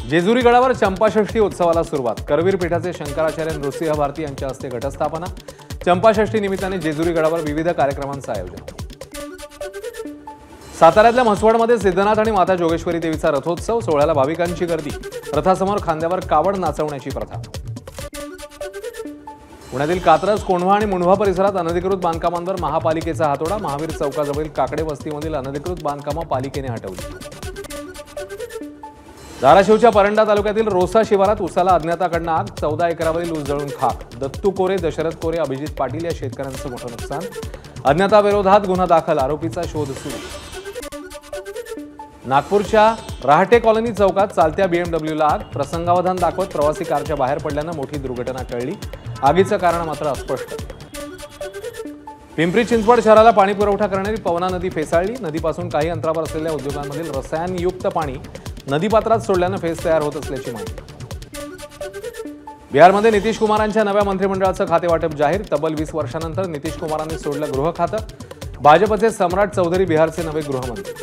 जेजुरी गडावर चंपाषष्ठी उत्सवाला सुरुवात। करवीर पीठाचे शंकराचार्य नृसिंह भारती यांच्या हस्ते घटस्थापना। चंपाषष्ठी निमित्ताने जेजुरी गडावर विविध कार्यक्रमांचं आयोजन। साताऱ्यातल्या म्हसवडमध्ये सिद्धनाथ आणि माता जोगेश्वरी देवीचा रथोत्सव। सोहळ्याला भाविकांची गर्दी। रथासमोर खांद्यावर कावड नाचवण्याची प्रथा। पुण्यातील कात्रज, कोंढवा आणि मुंढवा परिसरात अनधिकृत बांधकामांवर महापालिकेचा हातोडा। महावीर चौकाजवळील काकडे वस्तीमधील अनधिकृत बांधकामं पालिकेने हटवली। धाराशिवच्या परंडा तालुक्यातील रोसा शिवारात उसाला अज्ञाताकडून आग। 14 एकरावरील ऊस जळून खाक। दत्तू कोरे, दशरथ कोरे, अभिजित पाटील या शेतकऱ्यांचं मोठं नुकसान। अज्ञाताविरोधात गुन्हा दाखल, आरोपीचा शोध सुरू। नागपूरच्या राहटे कॉलनी चौकात चालत्या बीएमडब्ल्यूला आग। प्रसंगावधान दाखवत प्रवासी कारच्या बाहेर पडल्यानं मोठी दुर्घटना टळली। आगीचं कारण मात्र अस्पष्ट। पिंपरी चिंचवड शहराला पाणी पुरवठा करणारी पवना नदी फेसाळली। नदीपासून काही अंतरावर असलेल्या उद्योगांमधील रसायनयुक्त पाणी नदीपात्रात सोडल्यानं फेस तयार होत असल्याची माहिती। बिहारमध्ये नितीश कुमारांच्या नव्या मंत्रिमंडळाचं खातेवाटप जाहीर। तब्बल 20 वर्षांनंतर नितीश कुमारांनी सोडलं गृह खातं। भाजपचे सम्राट चौधरी बिहारचे नवे गृहमंत्री।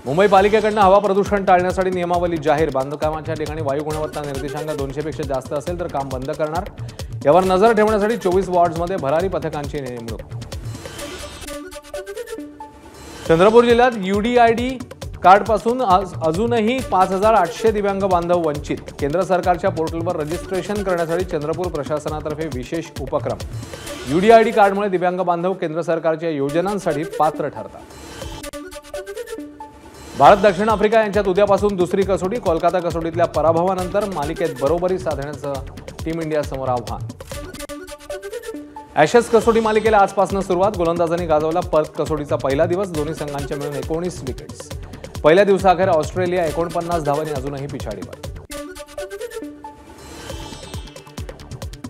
मुंबई पालिकेकडून हवा प्रदूषण टाळण्यासाठी नियमावली जाहीर। बांधकामाच्या ठिकाणी वायू गुणवत्ता निर्देशांक 200 पेक्षा जास्त असेल तर काम बंद करणार। यावर नजर ठेवण्यासाठी 24 वॉर्ड्समध्ये भरारी पथकांची नेमणूक। चंद्रपूर जिल्ह्यात यूडीआयडी कार्डपासून अजूनही 5800 दिव्यांग बांधव वंचित। केंद्र सरकारच्या पोर्टलवर रजिस्ट्रेशन करण्यासाठी चंद्रपूर प्रशासनातर्फे विशेष उपक्रम। यूडीआयडी कार्डमुळे दिव्यांग बांधव केंद्र सरकारच्या योजनांसाठी पात्र ठरतात। भारत दक्षिण आफ्रिका यांच्यात उद्यापासून दुसरी कसोटी। कोलकाता कसोटीतल्या पराभवानंतर मालिकेत बरोबरी साधण्याचं टीम इंडियासमोर आव्हान। ॲशेस कसोटी मालिकेला आजपासून सुरुवात। गोलंदाजांनी गाजवला पर्थ कसोटीचा पहिला दिवस। दोन्ही संघांच्या मिळून 19 विकेट्स। पहिल्या दिवसाअखेर ऑस्ट्रेलिया 49 धावांनी अजूनही पिछाडीवर।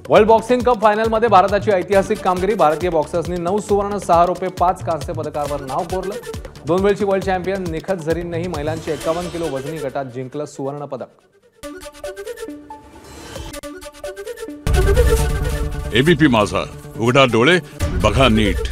वर्ल्ड बॉक्सिंग कप फायनलमध्ये भारताची ऐतिहासिक कामगिरी। भारतीय बॉक्सर्सनी 9 सुवर्ण, 6 रौप्य, 5 कांस्य पदकांवर नाव कोरलं। 2 वेळची वर्ल्ड चॅम्पियन निखत झरीननेही महिलांची 51 किलो वजनी गटात जिंकलं सुवर्ण पदक। एबीपी माझा, उघडा डोळे बघा नीट।